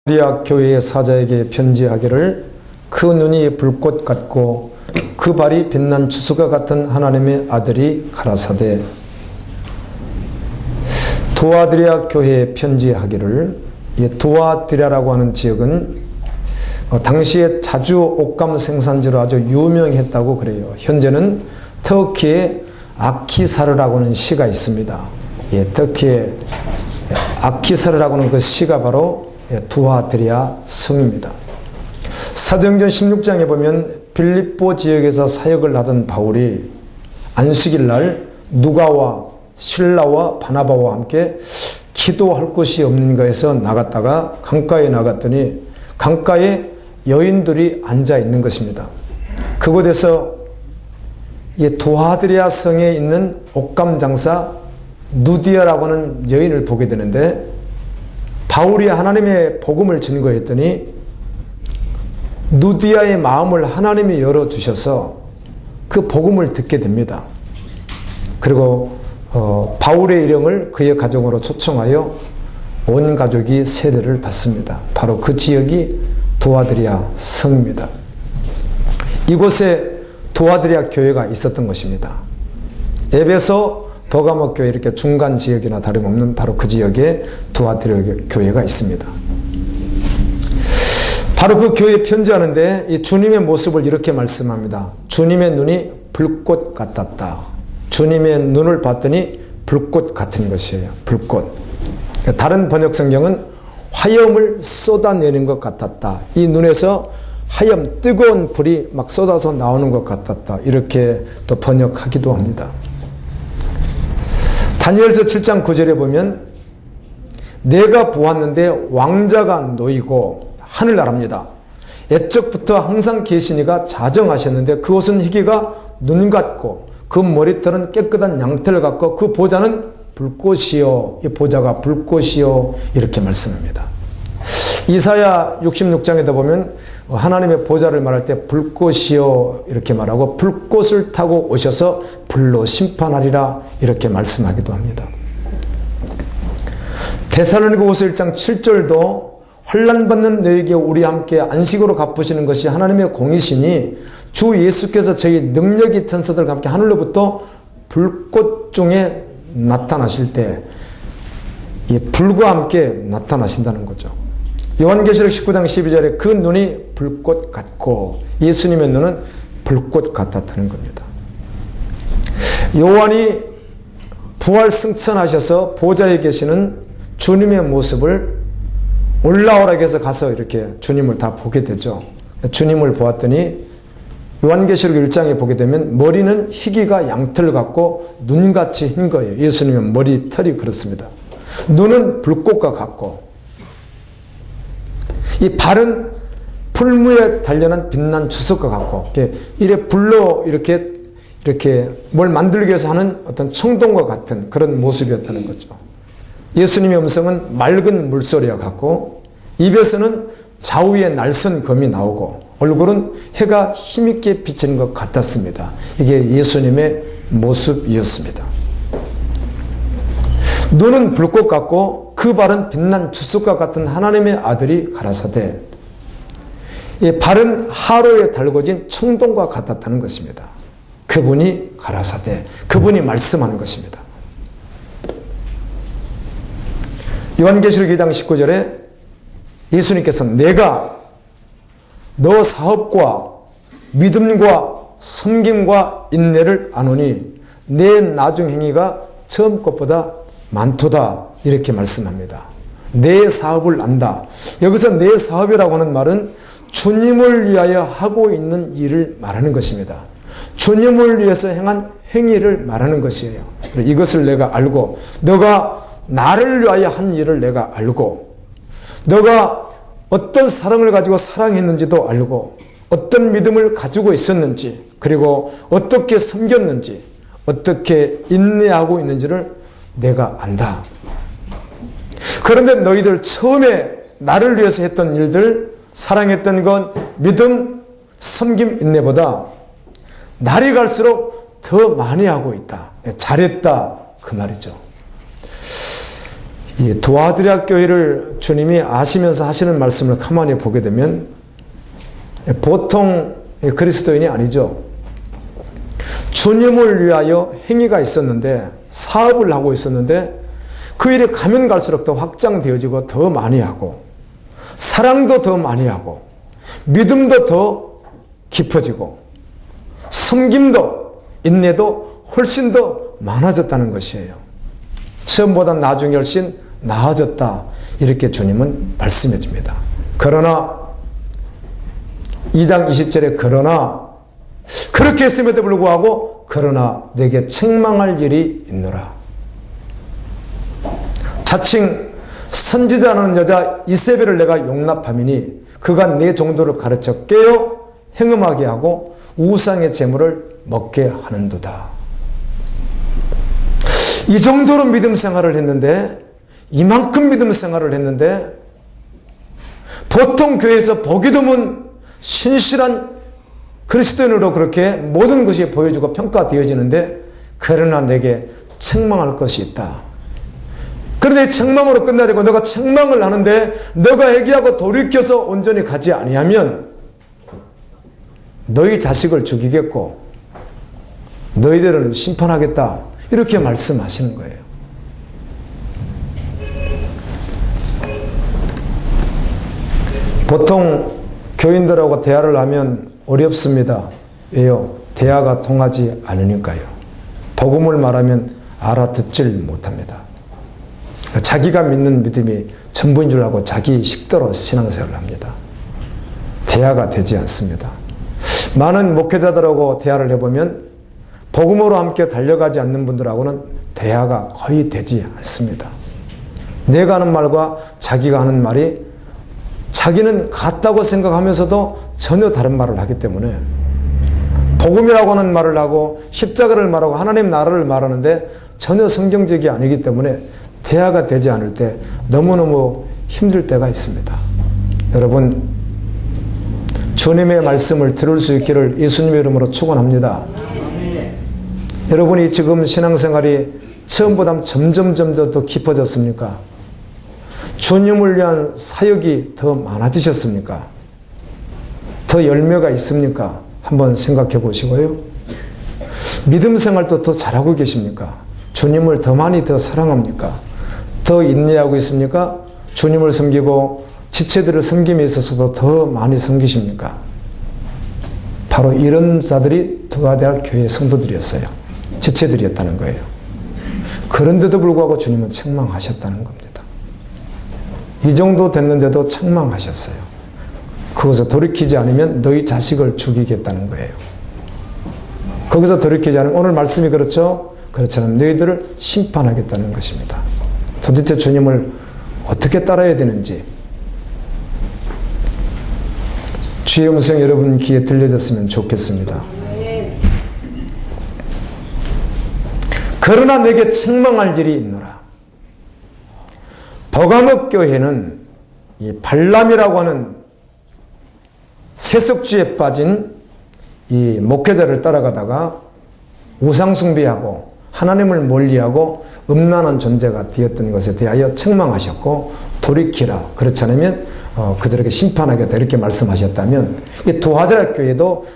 리아 교회의 사자에게 편지하기를 그 눈이 불꽃 같고 그 발이 빛난 주수가 같은 하나님의 아들이 가라사대 두아드리아 교회에 편지하기를, 두아드리아라고 하는 지역은 당시에 자주 옷감 생산지로 아주 유명했다고 그래요. 현재는 터키의 아키사르라고 하는 시가 있습니다. 터키의 아키사르라고 하는 그 시가 바로 두아드리아 성입니다. 사도행전 16장에 보면 빌립보 지역에서 사역을 하던 바울이 안식일 날 누가와 실라와 바나바와 함께 기도할 곳이 없는가 해서 나갔다가 강가에 나갔더니 강가에 여인들이 앉아 있는 것입니다. 그곳에서 두아드리아 성에 있는 옷감 장사 누디아라고 하는 여인을 보게 되는데, 바울이 하나님의 복음을 증거했더니 누디아의 마음을 하나님이 열어주셔서 그 복음을 듣게 됩니다. 그리고 바울의 일행을 그의 가정으로 초청하여 온 가족이 세례를 받습니다. 바로 그 지역이 두아드리아 성입니다. 이곳에 두아드리아 교회가 있었던 것입니다. 에베소, 버가모 교회 이렇게 중간 지역이나 다름없는 바로 그 지역에 두아드리아 교회가 있습니다. 바로 그 교회에 편지하는데 이 주님의 모습을 이렇게 말씀합니다. 주님의 눈이 불꽃 같았다. 주님의 눈을 봤더니 불꽃 같은 것이에요. 불꽃. 다른 번역 성경은 화염을 쏟아내는 것 같았다. 이 눈에서 하염, 뜨거운 불이 막 쏟아서 나오는 것 같았다. 이렇게 또 번역하기도 합니다. 다니엘서 7장 9절에 보면 내가 보았는데 왕자가 놓이고 하늘나라입니다. 옛적부터 항상 계시니가 자정하셨는데 그 옷은 희기가 눈 같고 그 머리털은 깨끗한 양털 같고 그 보좌는 불꽃이요, 이 보좌가 불꽃이요, 이렇게 말씀합니다. 이사야 66장에다 보면 하나님의 보좌를 말할 때 불꽃이요 이렇게 말하고 불꽃을 타고 오셔서 불로 심판하리라 이렇게 말씀하기도 합니다. 데살로니가후서 1장 7절도 환난받는 너에게 우리 함께 안식으로 갚으시는 것이 하나님의 공이시니 주 예수께서 저희 능력이 천사들과 함께 하늘로부터 불꽃 중에 나타나실 때 이 불과 함께 나타나신다는 거죠. 요한계시록 19장 12절에 그 눈이 불꽃 같고 예수님의 눈은 불꽃 같았다는 겁니다. 요한이 부활 승천하셔서 보좌에 계시는 주님의 모습을 올라오라 해서 가서 이렇게 주님을 다 보게 되죠. 주님을 보았더니 요한계시록 1장에 보게 되면 머리는 희기가 양털 같고 눈같이 흰 거예요. 예수님의 머리털이 그렇습니다. 눈은 불꽃과 같고 이 발은 풀무에 단련한 빛난 주석과 같고 이래 불로 이렇게 뭘 만들기 위해서 하는 어떤 청동과 같은 그런 모습이었다는 거죠. 예수님의 음성은 맑은 물소리와 같고 입에서는 좌우에 날선 검이 나오고 얼굴은 해가 힘있게 비치는 것 같았습니다. 이게 예수님의 모습이었습니다. 눈은 불꽃 같고 그 발은 빛난 주석과 같은 하나님의 아들이 가라사대 이 발은 하로에 달궈진 청동과 같았다는 것입니다. 그분이 가라사대, 그분이 말씀하는 것입니다. 요한계시록 2장 19절에 예수님께서 내가 너 사업과 믿음과 섬김과 인내를 아노니 내 나중 행위가 처음 것보다 많도다 이렇게 말씀합니다. 내 사업을 안다. 여기서 내 사업이라고 하는 말은 주님을 위하여 하고 있는 일을 말하는 것입니다. 주님을 위해서 행한 행위를 말하는 것이에요. 이것을 내가 알고 너가 나를 위하여 한 일을 내가 알고 너가 어떤 사랑을 가지고 사랑했는지도 알고 어떤 믿음을 가지고 있었는지 그리고 어떻게 섬겼는지 어떻게 인내하고 있는지를 내가 안다. 그런데 너희들 처음에 나를 위해서 했던 일들 사랑했던 건 믿음, 섬김, 인내보다 날이 갈수록 더 많이 하고 있다. 잘했다 그 말이죠. 이 두아드리아 교회를 주님이 아시면서 하시는 말씀을 가만히 보게 되면 보통 그리스도인이 아니죠. 주님을 위하여 행위가 있었는데, 사업을 하고 있었는데 그 일이 가면 갈수록 더 확장되어지고 더 많이 하고, 사랑도 더 많이 하고, 믿음도 더 깊어지고, 섬김도 인내도 훨씬 더 많아졌다는 것이에요. 처음보다 나중에 훨씬 나아졌다, 이렇게 주님은 말씀해 줍니다. 그러나 2장 20절에 그러나 그렇게 했음에도 불구하고 그러나 내게 책망할 일이 있노라. 자칭 선지자라는 여자 이세벨을 내가 용납하미니 그가 내 종도를 가르쳐 깨어 행음하게 하고 우상의 제물을 먹게 하는도다. 이 정도로 믿음 생활을 했는데, 이만큼 믿음 생활을 했는데, 보통 교회에서 보기 드문 신실한 그리스도인으로 그렇게 모든 것이 보여지고 평가되어지는데, 그러나 내게 책망할 것이 있다. 그런데 책망으로 끝나지고 너가 책망을 하는데 너가 회개하고 돌이켜서 온전히 가지 아니하면 너희 자식을 죽이겠고 너희들은 심판하겠다, 이렇게 말씀하시는 거예요. 보통 교인들하고 대화를 하면 어렵습니다. 왜요? 대화가 통하지 않으니까요. 복음을 말하면 알아듣질 못합니다. 자기가 믿는 믿음이 전부인 줄 알고 자기 식대로 신앙생활을 합니다. 대화가 되지 않습니다. 많은 목회자들하고 대화를 해보면 복음으로 함께 달려가지 않는 분들하고는 대화가 거의 되지 않습니다. 내가 하는 말과 자기가 하는 말이 자기는 같다고 생각하면서도 전혀 다른 말을 하기 때문에, 복음이라고 하는 말을 하고 십자가를 말하고 하나님 나라를 말하는데 전혀 성경적이 아니기 때문에 대화가 되지 않을 때 너무너무 힘들 때가 있습니다. 여러분, 주님의 말씀을 들을 수 있기를 예수님의 이름으로 축원합니다. 여러분이 지금 신앙생활이 처음보다 점점 더 깊어졌습니까? 주님을 위한 사역이 더 많아지셨습니까? 더 열매가 있습니까? 한번 생각해 보시고요. 믿음 생활도 더 잘하고 계십니까? 주님을 더 많이 더 사랑합니까? 더 인내하고 있습니까? 주님을 섬기고 지체들을 섬김에 있어서도 더 많이 섬기십니까? 바로 이런 자들이 두아드리아 교회 성도들이었어요. 지체들이었다는 거예요. 그런데도 불구하고 주님은 책망하셨다는 겁니다. 이 정도 됐는데도 책망하셨어요. 거기서 돌이키지 않으면 너희 자식을 죽이겠다는 거예요. 거기서 돌이키지 않으면, 오늘 말씀이 그렇죠? 그렇지 않으면 너희들을 심판하겠다는 것입니다. 도대체 주님을 어떻게 따라야 되는지 주의 음성 여러분 귀에 들려졌으면 좋겠습니다. 그러나 내게 책망할 일이 있노라. 버가목 교회는 이 발람이라고 하는 세속주의에 빠진 이 목회자를 따라가다가 우상숭배하고 하나님을 멀리하고 음란한 존재가 되었던 것에 대하여 책망하셨고, 돌이키라, 그렇지 않으면 그들에게 심판하겠다, 이렇게 말씀하셨다면, 이 두아드리아 교회도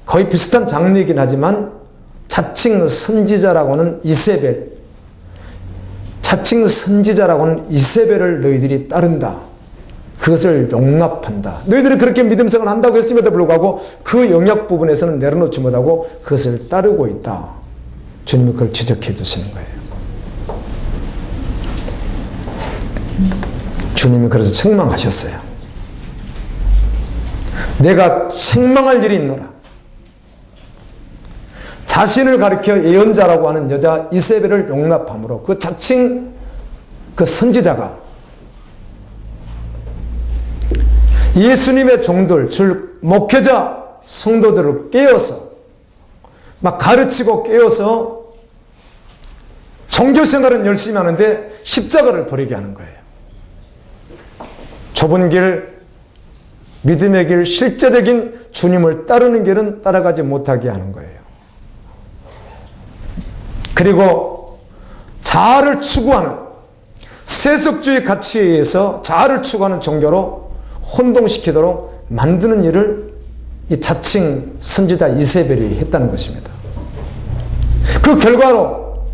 거의 비슷한 장르이긴 하지만 자칭 선지자라고 하는 이세벨, 자칭 선지자라고 하는 이세벨을 너희들이 따른다, 그것을 용납한다, 너희들이 그렇게 믿음생활을 한다고 했음에도 불구하고 그 영역 부분에서는 내려놓지 못하고 그것을 따르고 있다, 주님이 그걸 지적해 주시는 거예요. 주님이 그래서 책망하셨어요. 내가 책망할 일이 있노라. 자신을 가리켜 예언자라고 하는 여자 이세벨을 용납함으로 그 자칭 그 선지자가 예수님의 종들, 즉 목회자 성도들을 깨워서 막 가르치고 깨워서 종교생활은 열심히 하는데 십자가를 버리게 하는 거예요. 좁은 길, 믿음의 길, 실제적인 주님을 따르는 길은 따라가지 못하게 하는 거예요. 그리고 자아를 추구하는, 세속주의 가치에 의해서 자아를 추구하는 종교로 혼동시키도록 만드는 일을 이 자칭 선지자 이세벨이 했다는 것입니다. 그 결과로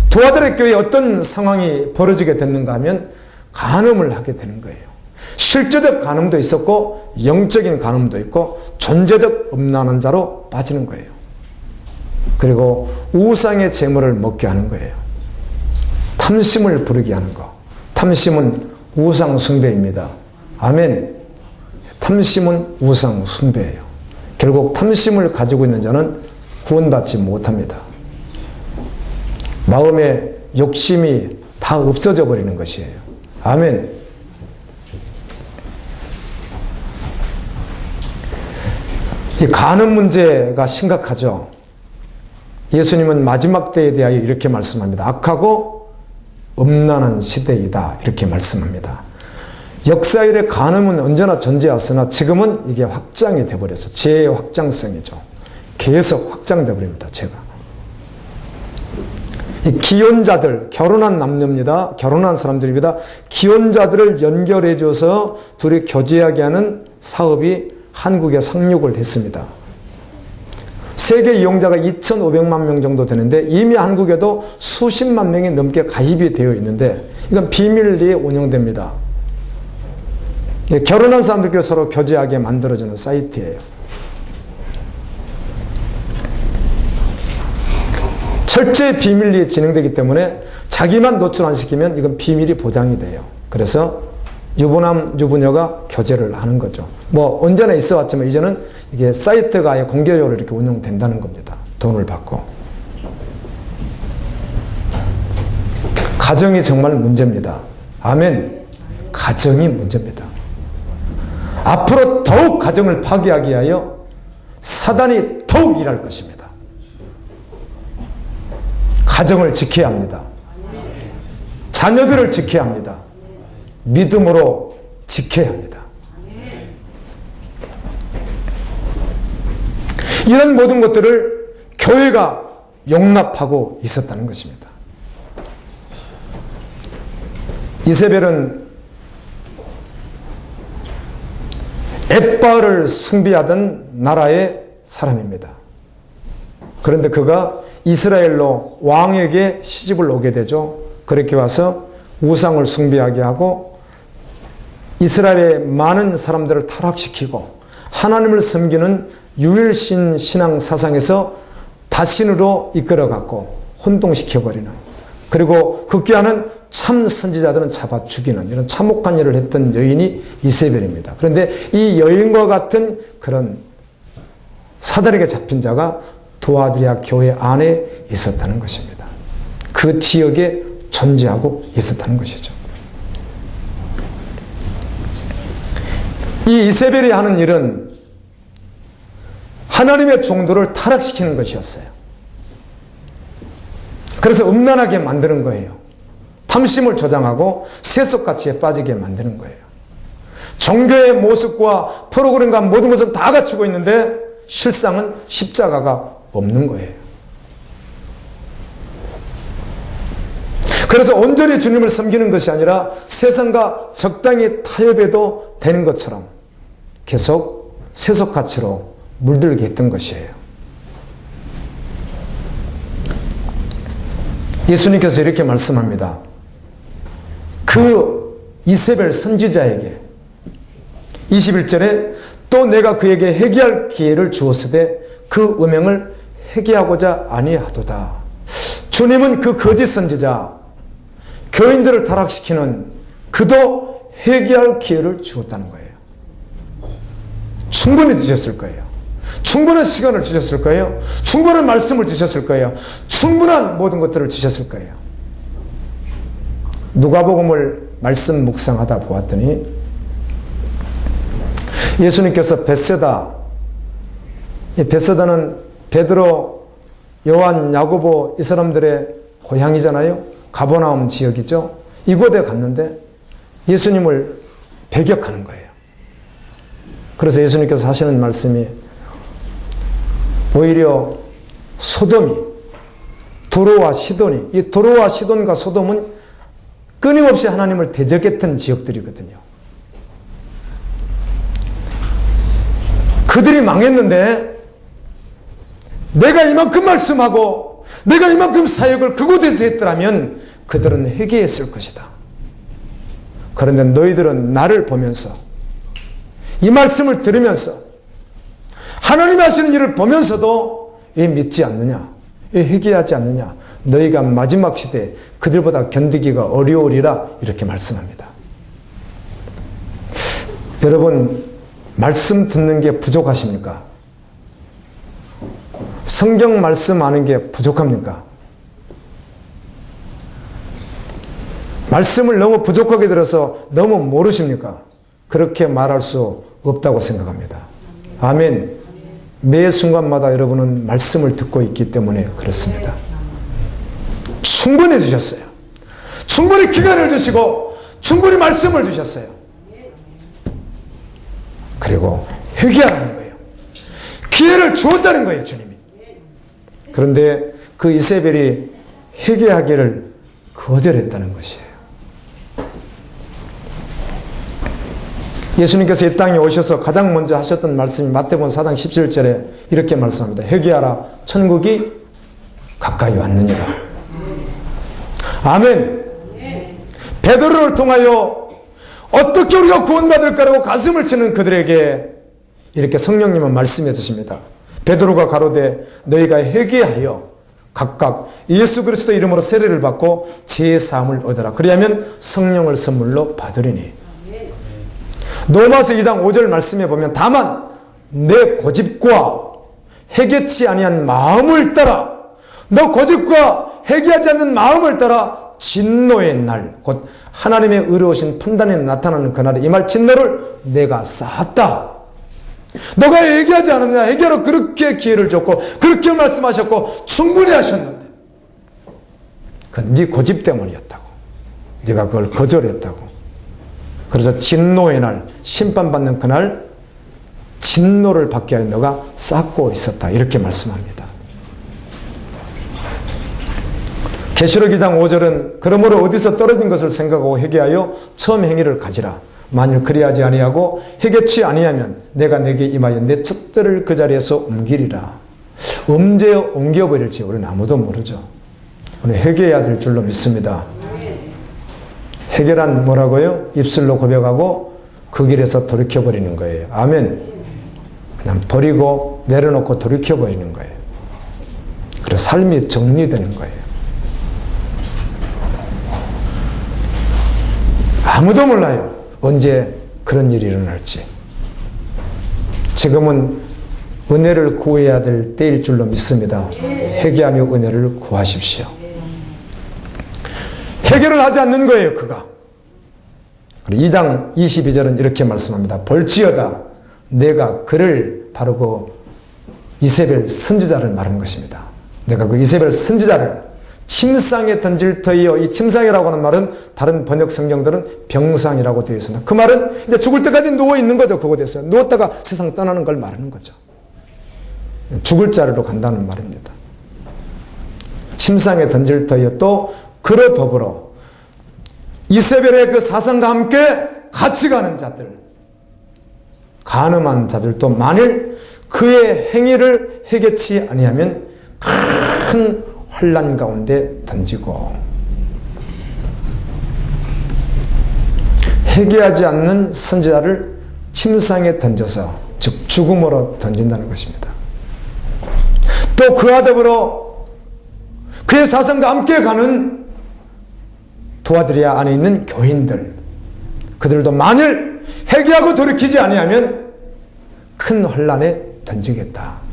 두아드라 교회에 어떤 상황이 벌어지게 됐는가 하면 간음을 하게 되는 거예요. 실제적 간음도 있었고 영적인 간음도 있고 존재적 음란한 자로 빠지는 거예요. 그리고 우상의 재물을 먹게 하는 거예요. 탐심을 부르게 하는 거. 탐심은 우상 숭배입니다. 아멘. 탐심은 우상 숭배예요. 결국 탐심을 가지고 있는 자는 구원받지 못합니다. 마음의 욕심이 다 없어져 버리는 것이에요. 아멘. 이 간음 문제가 심각하죠. 예수님은 마지막 때에 대하여 이렇게 말씀합니다. 악하고 음란한 시대이다. 이렇게 말씀합니다. 역사일의 간음은 언제나 존재했으나 지금은 이게 확장이 되어버려서 죄의 확장성이죠. 계속 확장되어 버립니다. 죄가. 이 기혼자들, 결혼한 남녀입니다. 결혼한 사람들입니다. 기혼자들을 연결해 줘서 둘이 교제하게 하는 사업이 한국에 상륙을 했습니다. 세계 이용자가 2,500만 명 정도 되는데 이미 한국에도 수십만 명이 넘게 가입이 되어 있는데 이건 비밀리에 운영됩니다. 결혼한 사람들끼리 서로 교제하게 만들어주는 사이트예요. 철저히 비밀리에 진행되기 때문에 자기만 노출 안 시키면 이건 비밀이 보장이 돼요. 그래서 유부남, 유부녀가 교제를 하는 거죠. 뭐 언제나 있어 왔지만 이제는 이게 사이트가 아예 공개적으로 이렇게 운영된다는 겁니다. 돈을 받고. 가정이 정말 문제입니다. 아멘. 가정이 문제입니다. 앞으로 더욱 가정을 파괴하기 위하여 사단이 더욱 일할 것입니다. 가정을 지켜야 합니다. 자녀들을 지켜야 합니다. 믿음으로 지켜야 합니다. 이런 모든 것들을 교회가 용납하고 있었다는 것입니다. 이세벨은 엣바알을 숭배하던 나라의 사람입니다. 그런데 그가 이스라엘로 왕에게 시집을 오게 되죠. 그렇게 와서 우상을 숭배하게 하고 이스라엘의 많은 사람들을 타락시키고 하나님을 섬기는 유일신 신앙 사상에서 다신으로 이끌어갔고 혼동시켜버리는, 그리고 극기하는 참 선지자들은 잡아 죽이는 이런 참혹한 일을 했던 여인이 이세벨입니다. 그런데 이 여인과 같은 그런 사단에게 잡힌 자가 두아드라 교회 안에 있었다는 것입니다. 그 지역에 존재하고 있었다는 것이죠. 이 이세벨이 하는 일은 하나님의 종도를 타락시키는 것이었어요. 그래서 음란하게 만드는 거예요. 탐심을 조장하고 세속가치에 빠지게 만드는 거예요. 종교의 모습과 프로그램과 모든 것은 다 갖추고 있는데 실상은 십자가가 없는 거예요. 그래서 온전히 주님을 섬기는 것이 아니라 세상과 적당히 타협해도 되는 것처럼 계속 세속가치로 물들게 했던 것이에요. 예수님께서 이렇게 말씀합니다. 그 이세벨 선지자에게 21절에 또 내가 그에게 회개할 기회를 주었으되 그 음행을 회개하고자 아니하도다. 주님은 그 거짓 선지자, 교인들을 타락시키는 그도 회개할 기회를 주었다는 거예요. 충분히 주셨을 거예요. 충분한 시간을 주셨을 거예요. 충분한 말씀을 주셨을 거예요. 충분한 모든 것들을 주셨을 거예요. 누가복음을 말씀 묵상하다 보았더니 예수님께서 벳세다, 이 벳세다는 베드로, 요한, 야고보 이 사람들의 고향이잖아요. 가버나움 지역이죠. 이곳에 갔는데 예수님을 배격하는 거예요. 그래서 예수님께서 하시는 말씀이 오히려 소돔이, 두로와 시돈이, 이 두로와 시돈과 소돔은 끊임없이 하나님을 대적했던 지역들이거든요. 그들이 망했는데 내가 이만큼 말씀하고 내가 이만큼 사역을 그곳에서 했더라면 그들은 회개했을 것이다. 그런데 너희들은 나를 보면서 이 말씀을 들으면서 하나님이 하시는 일을 보면서도 왜 믿지 않느냐? 왜 회개하지 않느냐? 너희가 마지막 시대에 그들보다 견디기가 어려우리라 이렇게 말씀합니다. 여러분, 말씀 듣는 게 부족하십니까? 성경 말씀 아는 게 부족합니까? 말씀을 너무 부족하게 들어서 너무 모르십니까? 그렇게 말할 수 없다고 생각합니다. 아멘. 매 순간마다 여러분은 말씀을 듣고 있기 때문에 그렇습니다. 충분히 주셨어요. 충분히 기간을 주시고 충분히 말씀을 주셨어요. 그리고 회개하라는 거예요. 기회를 주었다는 거예요, 주님이. 그런데 그 이세벨이 회개하기를 거절했다는 것이에요. 예수님께서 이 땅에 오셔서 가장 먼저 하셨던 말씀이 마태복음 4장 17절에 이렇게 말씀합니다. 회개하라, 천국이 가까이 왔느니라. 아멘. 베드로를 통하여 어떻게 우리가 구원받을까라고 가슴을 치는 그들에게 이렇게 성령님은 말씀해 주십니다. 베드로가 가로되 너희가 회개하여 각각 예수 그리스도 이름으로 세례를 받고 죄의 사함을 얻으라. 그리하면 성령을 선물로 받으리니. 로마서 2장 5절 말씀해 보면 다만 내 고집과 회개치 아니한 마음을 따라, 너 고집과 회개하지 않는 마음을 따라 진노의 날, 곧 하나님의 의로우신 판단이 나타나는 그날에 이 말 진노를 내가 쌓았다. 너가 회개하지 않았느냐? 회개하러 그렇게 기회를 줬고 그렇게 말씀하셨고 충분히 하셨는데 그건 네 고집 때문이었다고. 네가 그걸 거절했다고. 그래서 진노의 날, 심판받는 그날 진노를 받게 하여 너가 쌓고 있었다. 이렇게 말씀합니다. 계시록 2장 5절은 그러므로 어디서 떨어진 것을 생각하고 회개하여 처음 행위를 가지라. 만일 그리하지 아니하고 회개치 아니하면 내가 내게 임하여 내 첩들을 그 자리에서 옮기리라. 언제 옮겨버릴지 우리는 아무도 모르죠. 우리 회개해야 될 줄로 믿습니다. 회개란 뭐라고요? 입술로 고백하고 그 길에서 돌이켜버리는 거예요. 아멘. 그냥 버리고 내려놓고 돌이켜버리는 거예요. 그래서 삶이 정리되는 거예요. 아무도 몰라요. 언제 그런 일이 일어날지. 지금은 은혜를 구해야 될 때일 줄로 믿습니다. 회개하며 은혜를 구하십시오. 해결을 하지 않는 거예요, 그가. 2장 22절은 이렇게 말씀합니다. 볼지어다 내가 그를 바로 그 이세벨 선지자를 말한 것입니다. 내가 그 이세벨 선지자를 침상에 던질 터이요. 이 침상이라고 하는 말은 다른 번역 성경들은 병상이라고 되어 있습니다. 그 말은 이제 죽을 때까지 누워 있는 거죠. 그곳에서 누웠다가 세상 떠나는 걸 말하는 거죠. 죽을 자리로 간다는 말입니다. 침상에 던질 터이요. 또 그로 더불어 이세벨의 그 사상과 함께 같이 가는 자들, 간음한 자들도 만일 그의 행위를 회개치 아니하면 큰 환난 가운데 던지고, 회개하지 않는 선지자를 침상에 던져서 즉 죽음으로 던진다는 것입니다. 또 그와 더불어 그의 사상과 함께 가는 도아드리아 안에 있는 교인들, 그들도 만일 회개하고 돌이키지 아니하면 큰 환난에 던지겠다.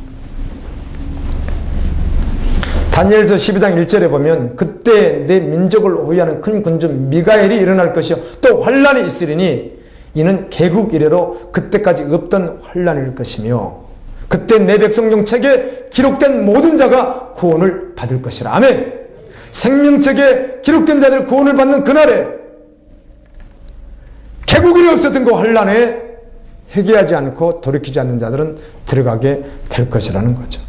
다니엘서 12장 1절에 보면 그때 내 민족을 호위하는 큰 군주 미가엘이 일어날 것이요 또 환난이 있으리니 이는 개국 이래로 그때까지 없던 환난일 것이며 그때 내 백성중 책에 기록된 모든 자가 구원을 받을 것이라. 아멘. 생명책에 기록된 자들 구원을 받는 그날에 개국일이 없었던 그 환난에 회개하지 않고 돌이키지 않는 자들은 들어가게 될 것이라는 거죠.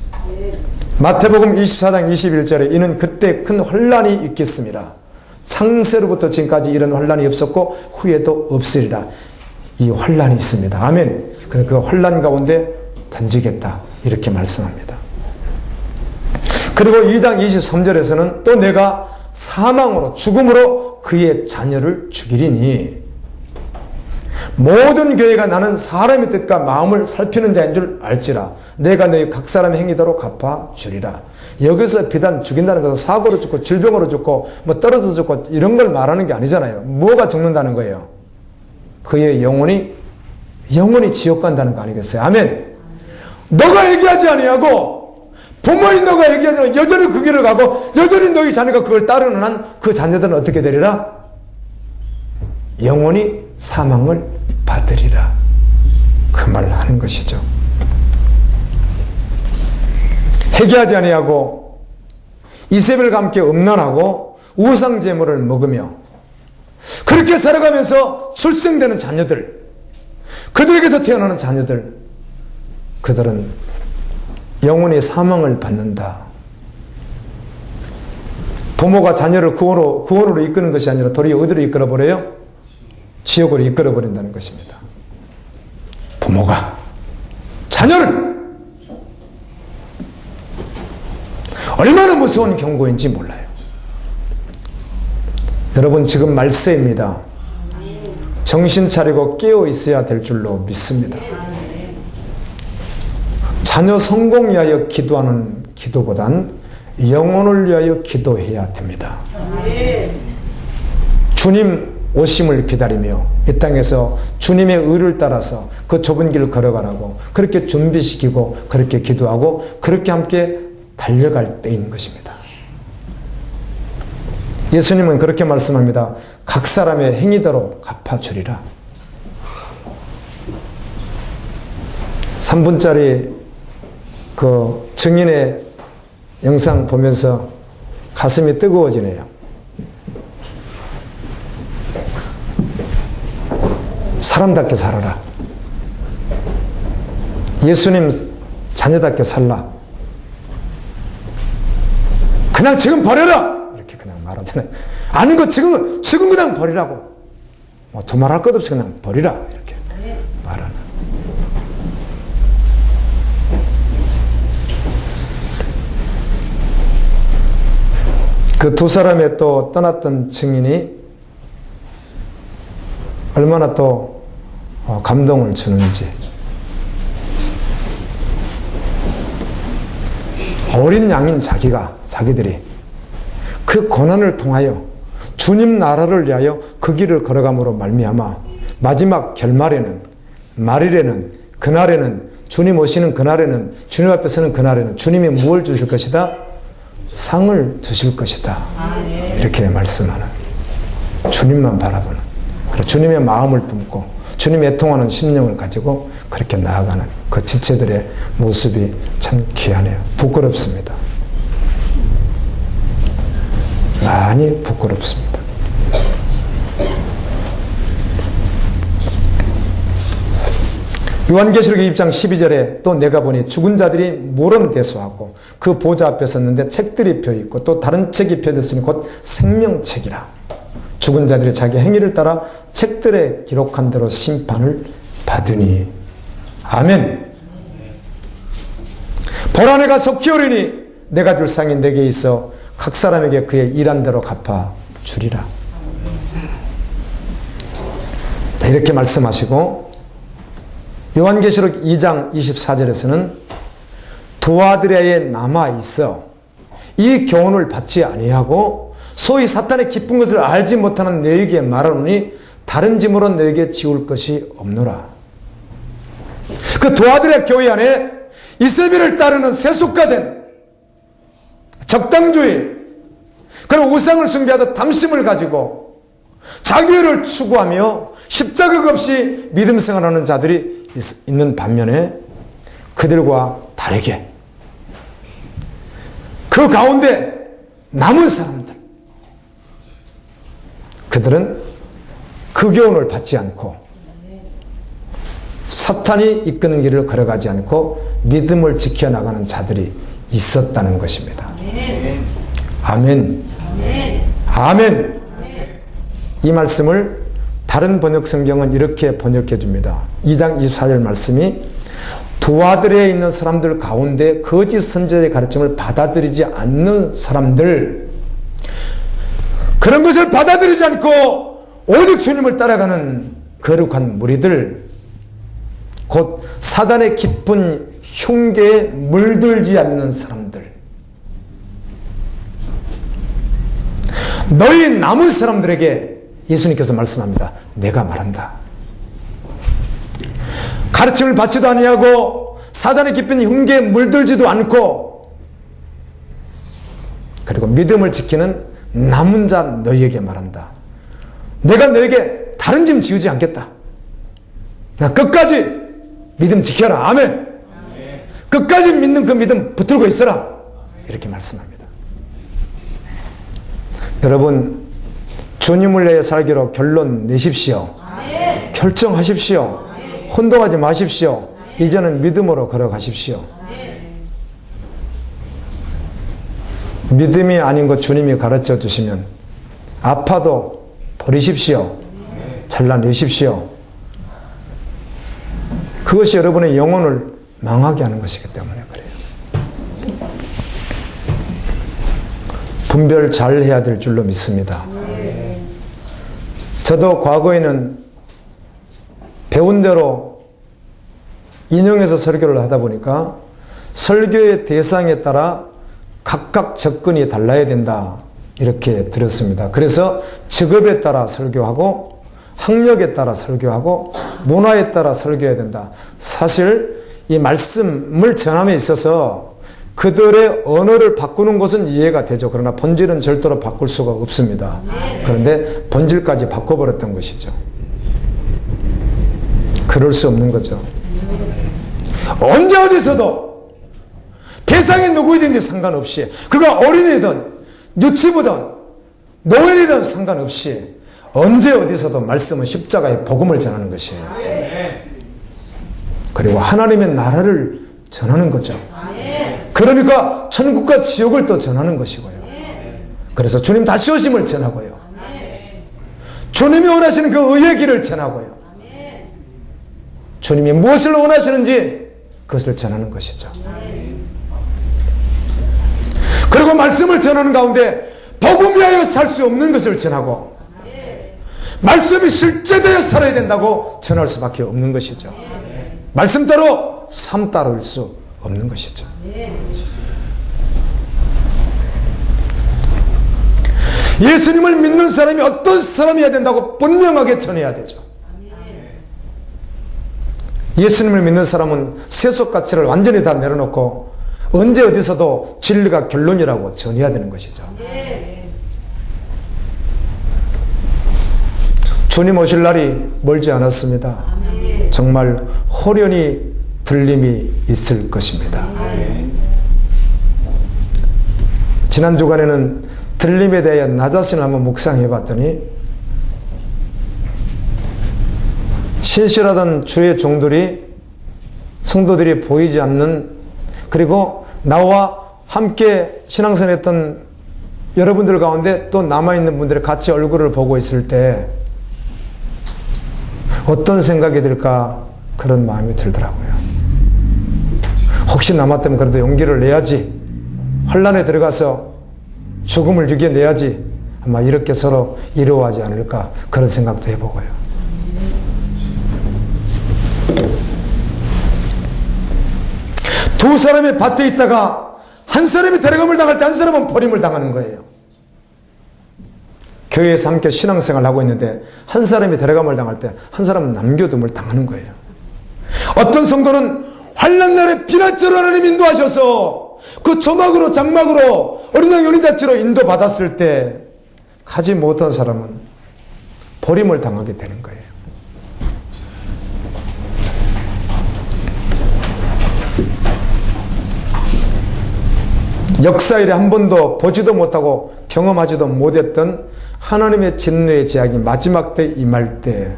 마태복음 24장 21절에 이는 그때 큰 혼란이 있겠습니다. 창세로부터 지금까지 이런 환란이 없었고 후에도 없으리라. 이 환란이 있습니다. 아멘. 그래서 그 환란 가운데 던지겠다 이렇게 말씀합니다. 그리고 2장 23절에서는 또 내가 사망으로 죽음으로 그의 자녀를 죽이리니 모든 교회가 나는 사람의 뜻과 마음을 살피는 자인 줄 알지라. 내가 너희 각 사람의 행위대로 갚아주리라. 여기서 비단 죽인다는 것은 사고로 죽고 질병으로 죽고 뭐 떨어져 죽고 이런 걸 말하는 게 아니잖아요. 뭐가 죽는다는 거예요? 그의 영혼이 지옥 간다는 거 아니겠어요? 아멘. 너가 얘기하지 아니하고 부모인 너가 얘기하지 않고 여전히 그 길을 가고 여전히 너희 자녀가 그걸 따르는 한 그 자녀들은 어떻게 되리라? 영원히 사망을 받으리라. 그 말을 하는 것이죠. 회개하지 아니하고 이세벨과 함께 음란하고 우상 제물을 먹으며 그렇게 살아가면서 출생되는 자녀들, 그들에게서 태어나는 자녀들, 그들은 영원히 사망을 받는다. 부모가 자녀를 구원으로 이끄는 것이 아니라 도리어 어디로 이끌어버려요? 지옥으로 이끌어버린다는 것입니다. 부모가 자녀를 얼마나 무서운 경고인지 몰라요. 여러분 지금 말세입니다. 정신 차리고 깨어 있어야 될 줄로 믿습니다. 자녀 성공 위하여 기도하는 기도보단 영혼을 위하여 기도해야 됩니다. 주님 오심을 기다리며 이 땅에서 주님의 의를 따라서 그 좁은 길을 걸어가라고 그렇게 준비시키고 그렇게 기도하고 그렇게 함께 달려갈 때인 것입니다. 예수님은 그렇게 말씀합니다. 각 사람의 행위대로 갚아주리라. 3분짜리 그 증인의 영상 보면서 가슴이 뜨거워지네요. 사람답게 살아라. 예수님 자녀답게 살라. 그냥 지금 버려라. 이렇게 그냥 말하잖아요. 아는 거 지금 그냥 버리라고. 뭐 두말할 것 없이 그냥 버리라. 이렇게 말하는. 그 두 사람의 또 떠났던 증인이 얼마나 또 감동을 주는지. 어린 양인 자기들이 그 고난을 통하여 주님 나라를 위하여 그 길을 걸어감으로 말미암아 마지막 결말에는 말일에는 그날에는 주님 오시는 그날에는 주님 앞에 서는 그날에는 주님이 무엇을 주실 것이다? 상을 주실 것이다. 이렇게 말씀하는 주님만 바라보는 주님의 마음을 품고 주님의 애통하는 심령을 가지고 그렇게 나아가는 그 지체들의 모습이 참 귀하네요. 부끄럽습니다. 많이 부끄럽습니다. 요한계시록 2장 12절에 또 내가 보니 죽은 자들이 물음대수하고 그 보좌 앞에 섰는데 책들이 펴있고 또 다른 책이 펴졌으니 곧 생명책이라. 죽은 자들이 자기 행위를 따라 책들에 기록한 대로 심판을 받으니. 아멘. 보라 내가 속히 오리니 내가 줄 상이 내게 있어 각 사람에게 그의 일한 대로 갚아 주리라. 이렇게 말씀하시고 요한계시록 2장 24절에서는 두 아들에게 남아있어 이 교훈을 받지 아니하고 소위 사탄의 기쁜 것을 알지 못하는 너에게 말하노니 다른 짐으로 너에게 지울 것이 없노라. 그 두 아들의 교회 안에 이세벨을 따르는 세속화된 적당주의 그리고 우상을 숭배하듯 담심을 가지고 자기를 추구하며 십자가 없이 믿음 생활하는 자들이 있는 반면에 그들과 다르게 그 가운데 남은 사람들 그들은 그 교훈을 받지 않고 사탄이 이끄는 길을 걸어가지 않고 믿음을 지켜나가는 자들이 있었다는 것입니다. 아멘. 아멘. 아멘. 이 말씀을 다른 번역 성경은 이렇게 번역해 줍니다. 2장 24절 말씀이 두아들에 있는 사람들 가운데 거짓 선지자의 가르침을 받아들이지 않는 사람들, 그런 것을 받아들이지 않고 오직 주님을 따라가는 거룩한 무리들, 곧 사단의 깊은 흉계에 물들지 않는 사람들, 너희 남은 사람들에게 예수님께서 말씀합니다. 내가 말한다. 가르침을 받지도 아니하고 사단의 깊은 흉계에 물들지도 않고, 그리고 믿음을 지키는 남은 자 너희에게 말한다. 내가 너에게 다른 짐 지우지 않겠다. 나 끝까지 믿음 지켜라. 아멘. 끝까지 믿는 그 믿음 붙들고 있어라. 이렇게 말씀합니다. 여러분, 주님을 위해 살기로 결론 내십시오. 결정하십시오. 혼동하지 마십시오. 이제는 믿음으로 걸어가십시오. 믿음이 아닌 것 주님이 가르쳐 주시면 아파도 버리십시오. 잘라내십시오. 그것이 여러분의 영혼을 망하게 하는 것이기 때문에 그래요. 분별 잘 해야 될 줄로 믿습니다. 저도 과거에는 배운 대로 인용해서 설교를 하다 보니까 설교의 대상에 따라 각각 접근이 달라야 된다, 이렇게 들었습니다. 그래서 직업에 따라 설교하고 학력에 따라 설교하고 문화에 따라 설교해야 된다. 사실 이 말씀을 전함에 있어서 그들의 언어를 바꾸는 것은 이해가 되죠. 그러나 본질은 절대로 바꿀 수가 없습니다. 그런데 본질까지 바꿔버렸던 것이죠. 그럴 수 없는 거죠. 언제 어디서도 대상이 누구이든지 상관없이, 그가 어린이든 유치부든 노인이든 상관없이 언제 어디서도 말씀은 십자가의 복음을 전하는 것이에요. 그리고 하나님의 나라를 전하는 거죠. 그러니까 천국과 지옥을 또 전하는 것이고요. 그래서 주님 다시 오심을 전하고요. 주님이 원하시는 그 의의 길을 전하고요. 주님이 무엇을 원하시는지 그것을 전하는 것이죠. 그리고 말씀을 전하는 가운데 복음 위하여 살 수 없는 것을 전하고 말씀이 실제되어 살아야 된다고 전할 수밖에 없는 것이죠. 말씀 따로 삶 따로일 수 없는 것이죠. 예수님을 믿는 사람이 어떤 사람이어야 된다고 분명하게 전해야 되죠. 예수님을 믿는 사람은 세속 가치를 완전히 다 내려놓고 언제 어디서도 진리가 결론이라고 전해야 되는 것이죠. 주님 오실 날이 멀지 않았습니다. 정말 호련히 들림이 있을 것입니다. 지난 주간에는 들림에 대해 나 자신을 한번 묵상해 봤더니 신실하던 주의 종들이, 성도들이 보이지 않는, 그리고 나와 함께 신앙생활했던 여러분들 가운데 또 남아있는 분들이 같이 얼굴을 보고 있을 때 어떤 생각이 들까, 그런 마음이 들더라고요. 혹시 남았다면 그래도 용기를 내야지, 환난에 들어가서 죽음을 이겨내야지, 아마 이렇게 서로 이루어하지 않을까, 그런 생각도 해보고요. 두 사람이 밭에 있다가 한 사람이 데려감을 당할 때 한 사람은 버림을 당하는 거예요. 교회에서 함께 신앙생활을 하고 있는데 한 사람이 데려감을 당할 때 한 사람은 남겨둠을 당하는 거예요. 어떤 성도는 환난 날에 비난처럼 하나님 인도하셔서 그 조막으로 장막으로 어린 양 연인자체로 인도받았을 때 가지 못한 사람은 버림을 당하게 되는 거예요. 역사 일에 한 번도 보지도 못하고 경험하지도 못했던 하나님의 진노의 제약이 마지막 때 임할 때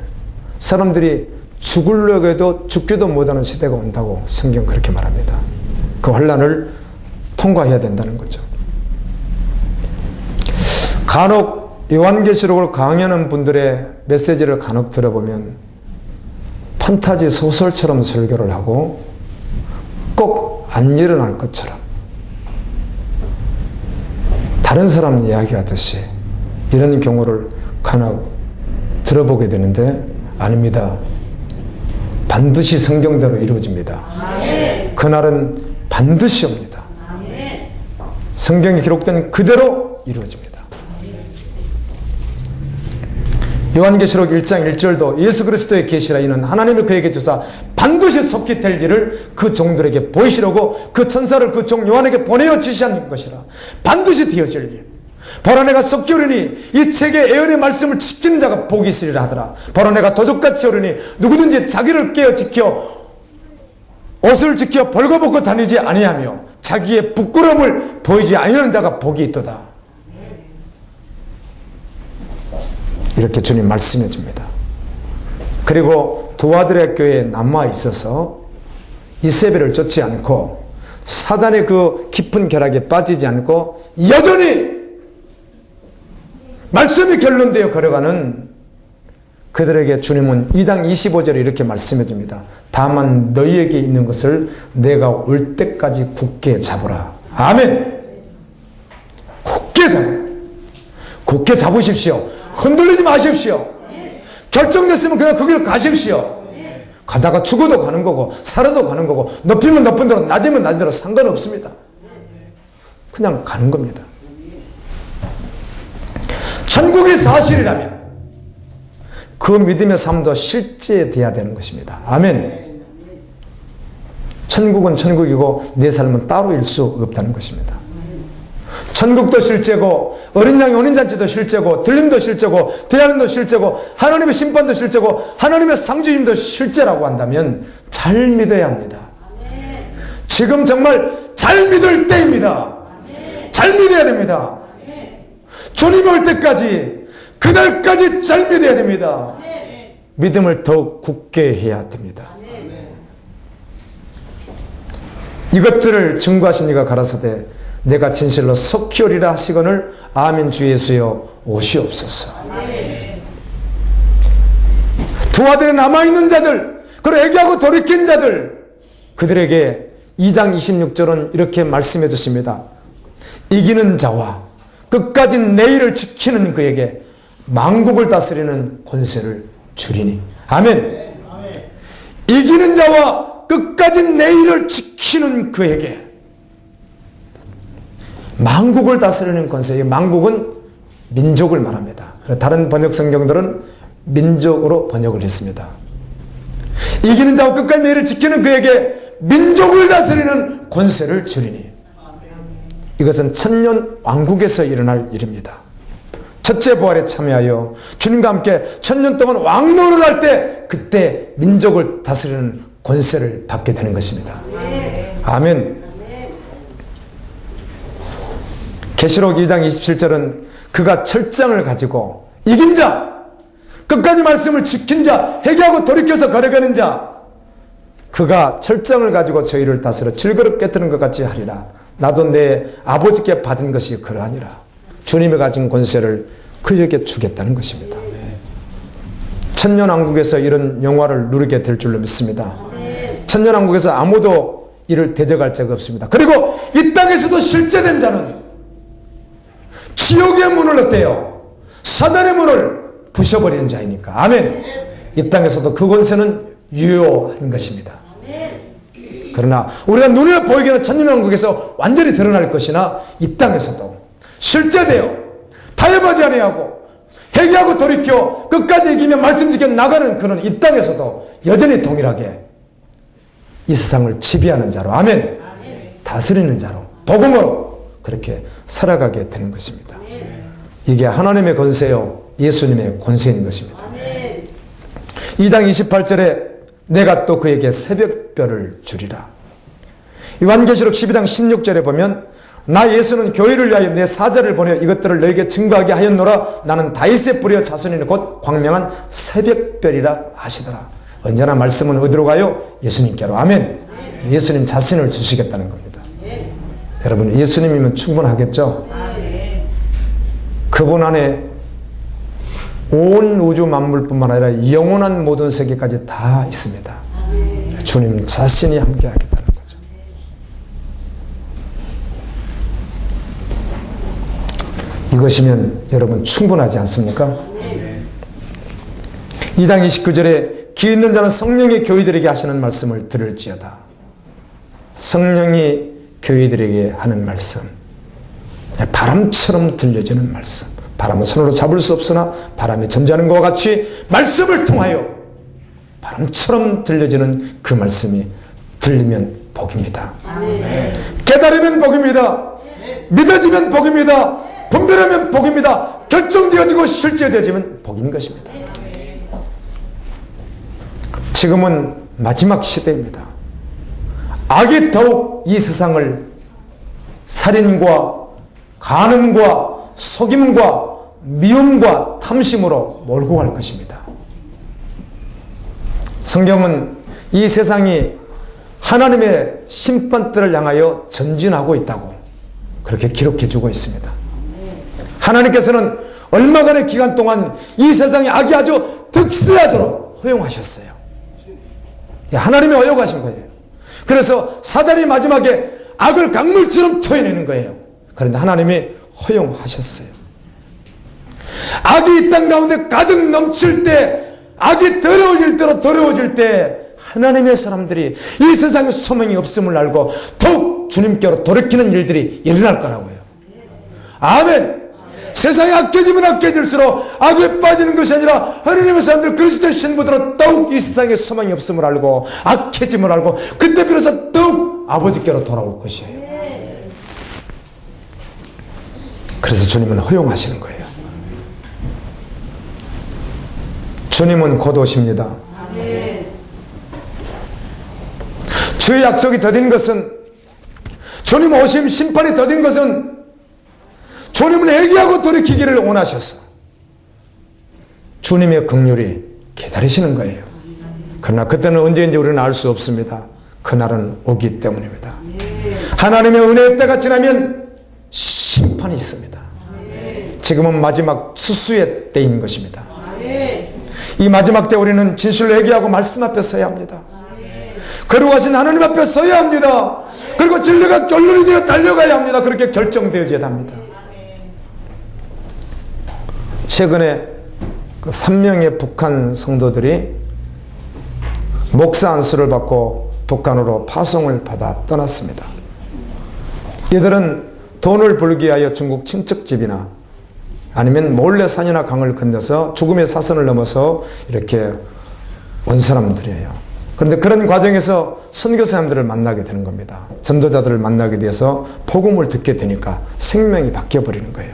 사람들이 죽으려고 해도 죽지도 못하는 시대가 온다고 성경 그렇게 말합니다. 그 환난을 통과해야 된다는 거죠. 간혹 요한계시록을 강연하는 분들의 메시지를 간혹 들어보면 판타지 소설처럼 설교를 하고 꼭 안 일어날 것처럼 다른 사람 이야기하듯이 이런 경우를 간혹 들어보게 되는데 아닙니다. 반드시 성경대로 이루어집니다. 그날은 반드시 옵니다. 성경에 기록된 그대로 이루어집니다. 요한계시록 1장 1절도 예수 그리스도의 계시라 이는 하나님이 그에게 주사 반드시 속히 될 일을 그 종들에게 보이시려고 그 천사를 그 종 요한에게 보내어 지시한 것이라. 반드시 되어질 일. 바로 내가 속히 오르니 이 책의 예언의 말씀을 지키는 자가 복이 있으리라 하더라. 바로 내가 도둑같이 오르니 누구든지 자기를 깨어 지켜 옷을 지켜 벌거벗고 다니지 아니하며 자기의 부끄러움을 보이지 아니하는 자가 복이 있도다. 이렇게 주님 말씀해 줍니다. 그리고 두아드레 교회에 남아 있어서 이세벨을 쫓지 않고 사단의 그 깊은 결악에 빠지지 않고 여전히 말씀이 결론되어 걸어가는 그들에게 주님은 2장 25절에 이렇게 말씀해 줍니다. 다만 너희에게 있는 것을 내가 올 때까지 굳게 잡으라. 아멘. 굳게 잡으라. 굳게 잡으십시오. 흔들리지 마십시오. 결정됐으면 그냥 그 길을 가십시오. 가다가 죽어도 가는 거고 살아도 가는 거고 높이면 높은 대로 낮으면 낮은 대로 상관없습니다. 그냥 가는 겁니다. 천국이 사실이라면 그 믿음의 삶도 실제돼야 되는 것입니다. 아멘. 천국은 천국이고 내 삶은 따로일 수 없다는 것입니다. 천국도 실제고 어린 양의 혼인잔치도 실제고 들림도 실제고 대하림도 실제고 하나님의 심판도 실제고 하나님의 상주임도 실제라고 한다면 잘 믿어야 합니다. 지금 정말 잘 믿을 때입니다. 잘 믿어야 됩니다. 주님 올 때까지 그날까지 잘 믿어야 됩니다. 믿음을 더욱 굳게 해야 됩니다. 이것들을 증거하신 이가 가라사대 내가 진실로 속히 오리라 하시거늘 아멘 주 예수여 오시옵소서. 두아들에 남아있는 자들 그리고 애기하고 돌이킨 자들 그들에게 2장 26절은 이렇게 말씀해 주십니다. 이기는 자와 끝까지 내일을 지키는 그에게 만국을 다스리는 권세를 주리니. 아멘. 이기는 자와 끝까지 내일을 지키는 그에게 만국을 다스리는 권세. 만국은 민족을 말합니다. 다른 번역 성경들은 민족으로 번역을 했습니다. 이기는 자와 끝까지 내일을 지키는 그에게 민족을 다스리는 권세를 주리니. 이것은 천년 왕국에서 일어날 일입니다. 첫째 부활에 참여하여 주님과 함께 천년 동안 왕노를 할 때 그때 민족을 다스리는 권세를 받게 되는 것입니다. 아멘. 계시록 2장 27절은 그가 철장을 가지고 이긴 자, 끝까지 말씀을 지킨 자, 회개하고 돌이켜서 걸어가는 자, 그가 철장을 가지고 저희를 다스려 질그릇 깨뜨는 것 같이 하리라. 나도 내 아버지께 받은 것이 그러하니라. 주님이 가진 권세를 그에게 주겠다는 것입니다. 천년왕국에서 이런 영화를 누리게 될 줄로 믿습니다. 천년왕국에서 아무도 이를 대적할 자가 없습니다. 그리고 이 땅에서도 실제된 자는 지옥의 문을 어때요? 사단의 문을 부셔버리는 자이니까. 아멘. 이 땅에서도 그 권세는 유효한 것입니다. 그러나 우리가 눈에 보이기는 천년왕국에서 완전히 드러날 것이나 이 땅에서도 실제되어 타협하지 아니하고 회개하고 돌이켜 끝까지 이기며 말씀 지켜 나가는 그는 이 땅에서도 여전히 동일하게 이 세상을 지배하는 자로 아멘. 다스리는 자로 복음으로 그렇게 살아가게 되는 것입니다. 이게 하나님의 권세요 예수님의 권세인 것입니다. 2장 28절에 내가 또 그에게 새벽별을 주리라. 요한계시록 12장 16절에 보면 나 예수는 교회를 위하여 내 사자를 보내 이것들을 너에게 증거하게 하였노라. 나는 다윗의 뿌리와 자손이니 곧 광명한 새벽별이라 하시더라. 언제나 말씀은 어디로 가요? 예수님께로. 아멘. 예수님 자신을 주시겠다는 겁니다. 여러분 예수님이면 충분하겠죠? 그분 안에 온 우주 만물뿐만 아니라 영원한 모든 세계까지 다 있습니다. 주님 자신이 함께 하겠다는 거죠. 이것이면 여러분 충분하지 않습니까? 2장 29절에 귀 있는 자는 성령이 교회들에게 하시는 말씀을 들을지어다. 성령이 교회들에게 하는 말씀, 바람처럼 들려지는 말씀. 바람은 손으로 잡을 수 없으나 바람이 존재하는 것과 같이 말씀을 통하여 바람처럼 들려지는 그 말씀이 들리면 복입니다. 깨달으면 복입니다. 믿어지면 복입니다. 분별하면 복입니다. 결정되어지고 실제되어지면 복인 것입니다. 지금은 마지막 시대입니다. 악이 더욱 이 세상을 살인과 간음과 속임과 미움과 탐심으로 몰고 갈 것입니다. 성경은 이 세상이 하나님의 심판대를 향하여 전진하고 있다고 그렇게 기록해 주고 있습니다. 하나님께서는 얼마간의 기간 동안 이 세상에 악이 아주 득세하도록 허용하셨어요. 하나님이 허용하신 거예요. 그래서 사단이 마지막에 악을 강물처럼 토해내는 거예요. 그런데 하나님이 허용하셨어요. 악이 이 땅 가운데 가득 넘칠 때, 악이 더러워질 대로 더러워질 때 하나님의 사람들이 이 세상에 소망이 없음을 알고 더욱 주님께로 돌이키는 일들이 일어날 거라고요. 아멘. 세상이 악해지면 악해질수록 악에 빠지는 것이 아니라 하나님의 사람들 그리스도의 신부들은 더욱 이 세상에 소망이 없음을 알고 악해짐을 알고 그때 비로소 더욱 아버지께로 돌아올 것이에요. 그래서 주님은 허용하시는 거예요. 주님은 곧 오십니다. 주의 약속이 더딘 것은, 주님 오심 심판이 더딘 것은 주님은 회개하고 돌이키기를 원하셔서 주님의 긍휼이 기다리시는 거예요. 그러나 그때는 언제인지 우리는 알 수 없습니다. 그날은 오기 때문입니다. 하나님의 은혜의 때가 지나면 심판이 있습니다. 지금은 마지막 수수의 때인 것입니다. 이 마지막 때 우리는 진실로 회개하고 말씀 앞에 서야 합니다. 거룩하신 하나님 앞에 서야 합니다. 그리고 진리가 결론이 되어 달려가야 합니다. 그렇게 결정되어져야 합니다. 최근에 그 3명의 북한 성도들이 목사 안수를 받고 북한으로 파송을 받아 떠났습니다. 이들은 돈을 벌기 위하여 중국 친척집이나 아니면 몰래 산이나 강을 건너서 죽음의 사선을 넘어서 이렇게 온 사람들이에요. 그런데 그런 과정에서 선교사님들을 만나게 되는 겁니다. 전도자들을 만나게 돼서 복음을 듣게 되니까 생명이 바뀌어버리는 거예요.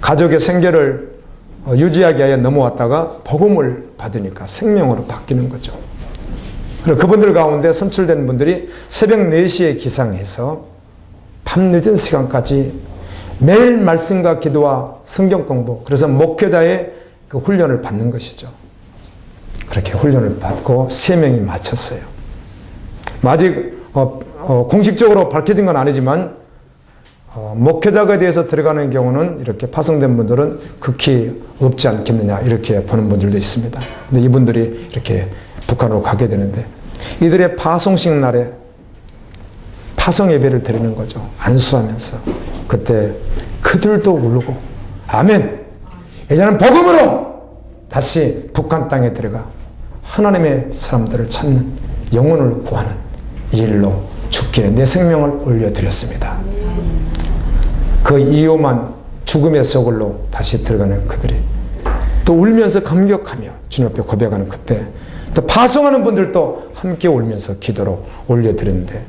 가족의 생계를 유지하기 위하여 넘어왔다가 복음을 받으니까 생명으로 바뀌는 거죠. 그리고 그분들 가운데 선출된 분들이 새벽 4시에 기상해서 밤늦은 시간까지 매일 말씀과 기도와 성경 공부, 그래서 목회자의 그 훈련을 받는 것이죠. 그렇게 훈련을 받고 3명이 마쳤어요. 아직 공식적으로 밝혀진 건 아니지만 목회자가 대해서 들어가는 경우는 이렇게 파송된 분들은 극히 없지 않겠느냐 이렇게 보는 분들도 있습니다. 근데 이분들이 이렇게 북한으로 가게 되는데 이들의 파송식 날에 파송 예배를 드리는 거죠. 안수하면서 그때 그들도 울고 아멘. 이제는 복음으로 다시 북한 땅에 들어가 하나님의 사람들을 찾는 영혼을 구하는 일로 주께 내 생명을 올려드렸습니다. 그 이유만 죽음의 소굴로 다시 들어가는 그들이 또 울면서 감격하며 주님 앞에 고백하는 그때 또 파송하는 분들도 함께 울면서 기도로 올려드렸는데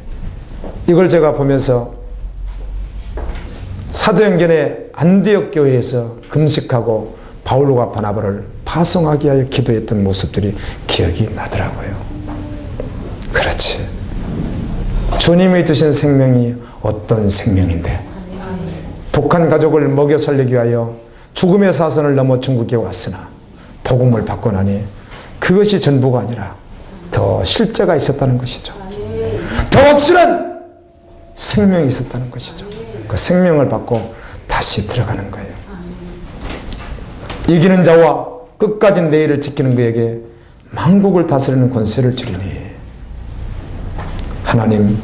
이걸 제가 보면서 사도행전의 안디옥 교회에서 금식하고 바울과 바나바를 파송하기 위하여 기도했던 모습들이 기억이 나더라고요. 그렇지. 주님이 주신 생명이 어떤 생명인데 북한 가족을 먹여 살리기 위하여 죽음의 사선을 넘어 중국에 왔으나 복음을 받고 나니 그것이 전부가 아니라 더 실제가 있었다는 것이죠. 더 확실한 생명이 있었다는 것이죠. 그 생명을 받고 다시 들어가는 거예요. 이기는 자와 끝까지 내 일을 지키는 그에게 만국을 다스리는 권세를 주리니 하나님